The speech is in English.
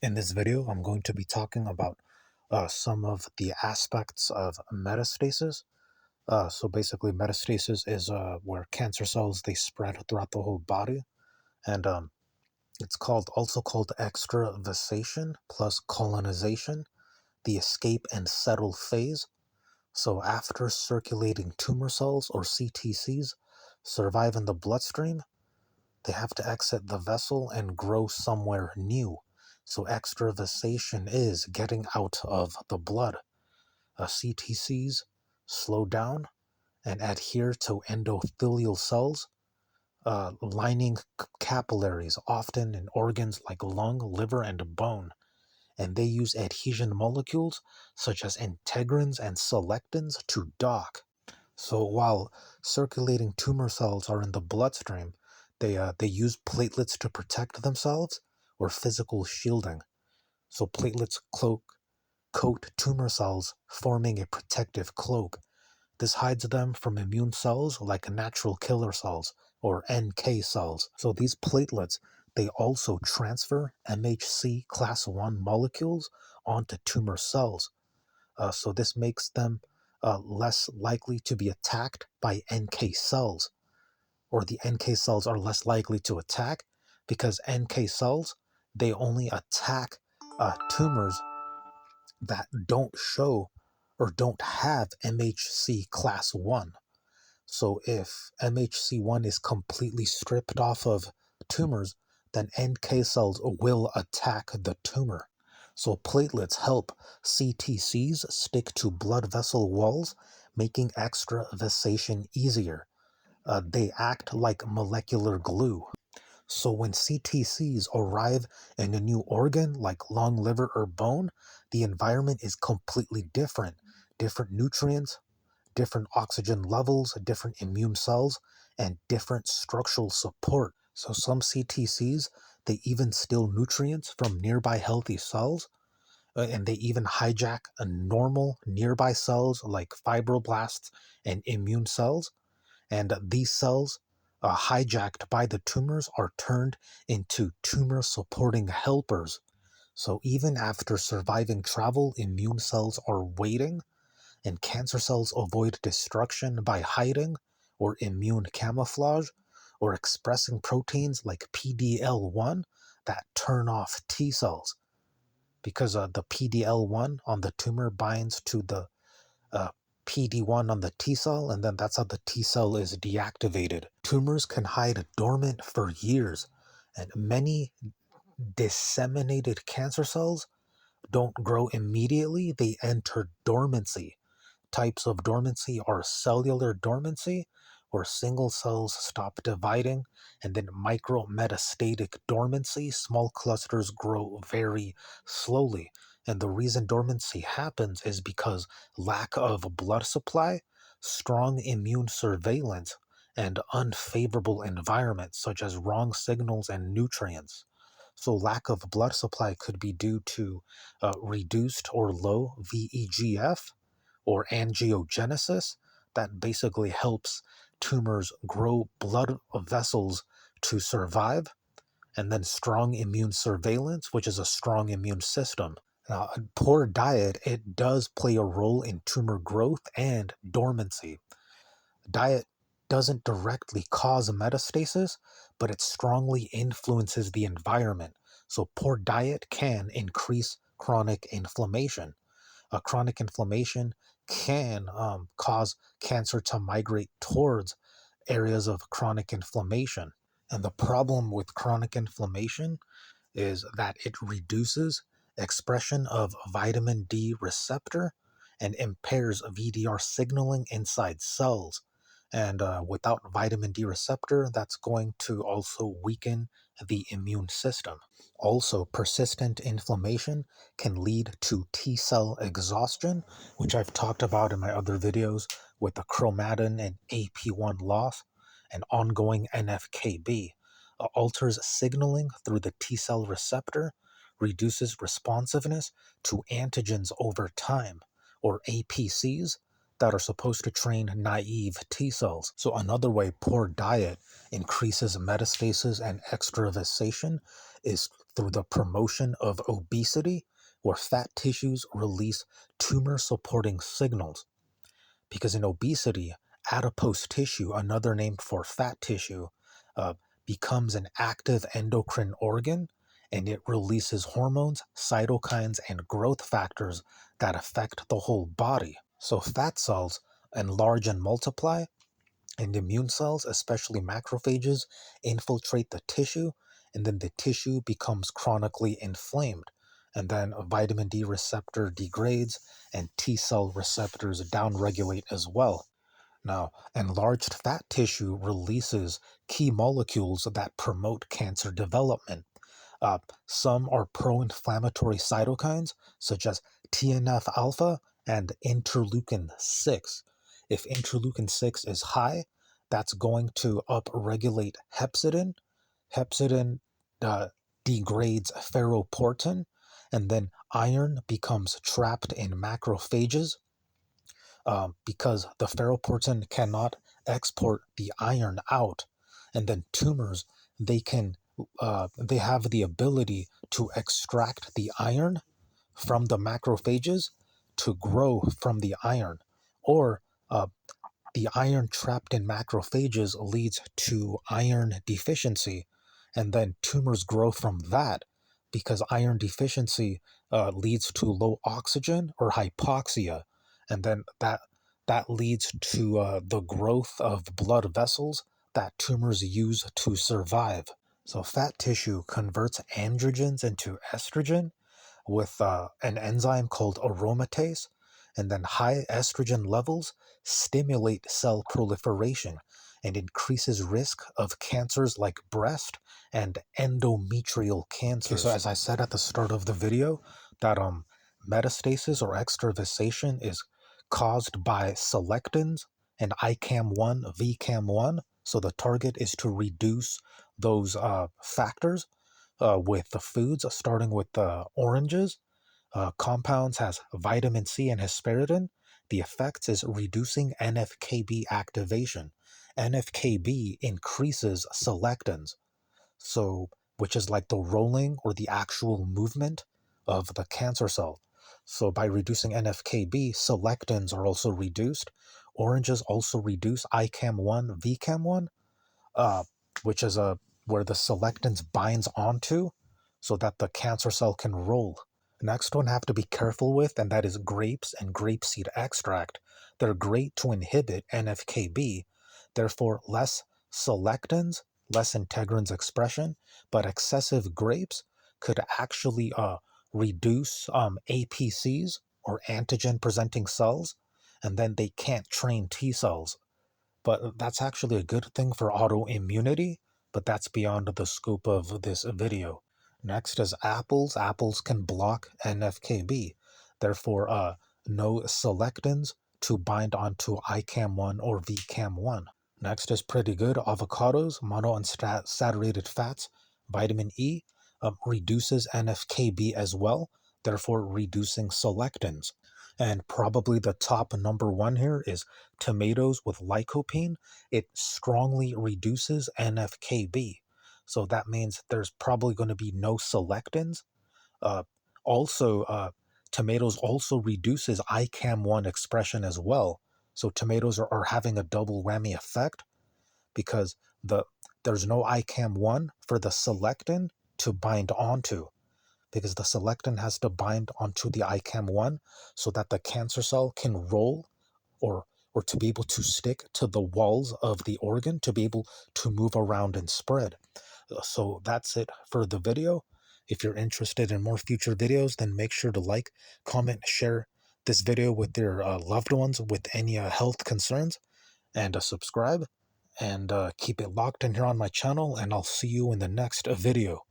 In this video, I'm going to be talking about some of the aspects of metastasis. So basically, metastasis is where cancer cells, they spread throughout the whole body, and it's also called extravasation plus colonization, the escape-and-settle phase. So after circulating tumor cells, or CTCs, survive in the bloodstream, they have to exit the vessel and grow somewhere new. So extravasation is getting out of the blood. CTCs slow down and adhere to endothelial cells, lining capillaries, often in organs like lung, liver, and bone. And they use adhesion molecules such as integrins and selectins to dock. So while circulating tumor cells are in the bloodstream, they use platelets to protect themselves, or physical shielding. So platelets coat tumor cells, forming a protective cloak. This hides them from immune cells like natural killer cells, or NK cells. So these platelets, they also transfer MHC class 1 molecules onto tumor cells. So this makes them less likely to be attacked by NK cells, or the NK cells are less likely to attack because NK cells, they only attack tumors that don't show or don't have MHC class 1. So if MHC1 is completely stripped off of tumors, then NK cells will attack the tumor. So platelets help CTCs stick to blood vessel walls, making extravasation easier. They act like molecular glue. So when CTCs arrive in a new organ like lung, liver, or bone, the environment is completely different. Different nutrients, different oxygen levels, different immune cells, and different structural support. So some CTCs, they even steal nutrients from nearby healthy cells, and they even hijack a normal nearby cells like fibroblasts and immune cells. And these cells, hijacked by the tumors, are turned into tumor supporting helpers. So even after surviving travel, immune cells are waiting, and cancer cells avoid destruction by hiding, or immune camouflage, or expressing proteins like PDL1 that turn off T cells. Because the PDL1 on the tumor binds to the uh, PD1 on the T cell, and then that's how the T cell is deactivated. Tumors can hide dormant for years, and many disseminated cancer cells don't grow immediately, they enter dormancy. Types of dormancy are cellular dormancy, where single cells stop dividing, and then micrometastatic dormancy, small clusters grow very slowly. And the reason dormancy happens is because lack of blood supply, strong immune surveillance, and unfavorable environments such as wrong signals and nutrients. So lack of blood supply could be due to reduced or low VEGF, or angiogenesis, that basically helps tumors grow blood vessels to survive, and then strong immune surveillance, which is a strong immune system. Now, a poor diet, it does play a role in tumor growth and dormancy. Diet doesn't directly cause metastasis, but it strongly influences the environment. So poor diet can increase chronic inflammation. Chronic inflammation can cause cancer to migrate towards areas of chronic inflammation. And the problem with chronic inflammation is that it reduces expression of vitamin D receptor and impairs VDR signaling inside cells. And without vitamin D receptor, that's going to also weaken the immune system. Also, persistent inflammation can lead to T cell exhaustion, which I've talked about in my other videos with the chromatin and AP1 loss, and ongoing NFKB. Alters signaling through the T cell receptor, reduces responsiveness to antigens over time, or APCs, that are supposed to train naive T cells. So another way poor diet increases metastasis and extravasation is through the promotion of obesity, where fat tissues release tumor-supporting signals. Because in obesity, adipose tissue, another name for fat tissue, uh, becomes an active endocrine organ, and it releases hormones, cytokines, and growth factors that affect the whole body. So fat cells enlarge and multiply, and immune cells, especially macrophages, infiltrate the tissue, and then the tissue becomes chronically inflamed. And then a vitamin D receptor degrades, and T cell receptors downregulate as well. Now, enlarged fat tissue releases key molecules that promote cancer development. Some are pro-inflammatory cytokines, such as TNF alpha and interleukin 6. If interleukin 6 is high, that's going to upregulate hepcidin. Hepcidin degrades ferroportin, and then iron becomes trapped in macrophages because the ferroportin cannot export the iron out. And then tumors, they have the ability to extract the iron from the macrophages to grow from the iron, or the iron trapped in macrophages leads to iron deficiency, and then tumors grow from that because iron deficiency leads to low oxygen or hypoxia, and then that leads to the growth of blood vessels that tumors use to survive. So fat tissue converts androgens into estrogen with an enzyme called aromatase, and then high estrogen levels stimulate cell proliferation and increases risk of cancers like breast and endometrial cancers. Okay, so as I said at the start of the video, that metastasis or extravasation is caused by selectins and ICAM1, VCAM1. So the target is to reduce those factors with the foods, starting with the oranges. Compounds has vitamin C and hepcidin. The effects is reducing NFKB activation. NFKB increases selectins, so which is like the rolling or the actual movement of the cancer cell. So by reducing NFKB, selectins are also reduced. Oranges also reduce ICAM1, VCAM1, uh, which is where the selectins binds onto so that the cancer cell can roll. Next one I have to be careful with, and that is grapes and grapeseed extract. They're great to inhibit NFKB, therefore less selectins, less integrins expression, but excessive grapes could actually reduce APCs or antigen presenting cells, and then they can't train T cells. But that's actually a good thing for autoimmunity, but that's beyond the scope of this video. Next is apples. Apples can block NFKB, therefore no selectins to bind onto ICAM1 or VCAM1. Next is pretty good. Avocados, monounsaturated fats, vitamin E, reduces NFKB as well, therefore reducing selectins. And probably the top number one here is tomatoes with lycopene. It strongly reduces NFKB. So that means there's probably going to be no selectins. Also, tomatoes also reduces ICAM1 expression as well. So tomatoes are having a double whammy effect because there's no ICAM1 for the selectin to bind onto, because the selectin has to bind onto the ICAM1 so that the cancer cell can roll or to be able to stick to the walls of the organ to be able to move around and spread. So that's it for the video. If you're interested in more future videos, then make sure to like, comment, share this video with your loved ones with any health concerns, and subscribe, and keep it locked in here on my channel, and I'll see you in the next video.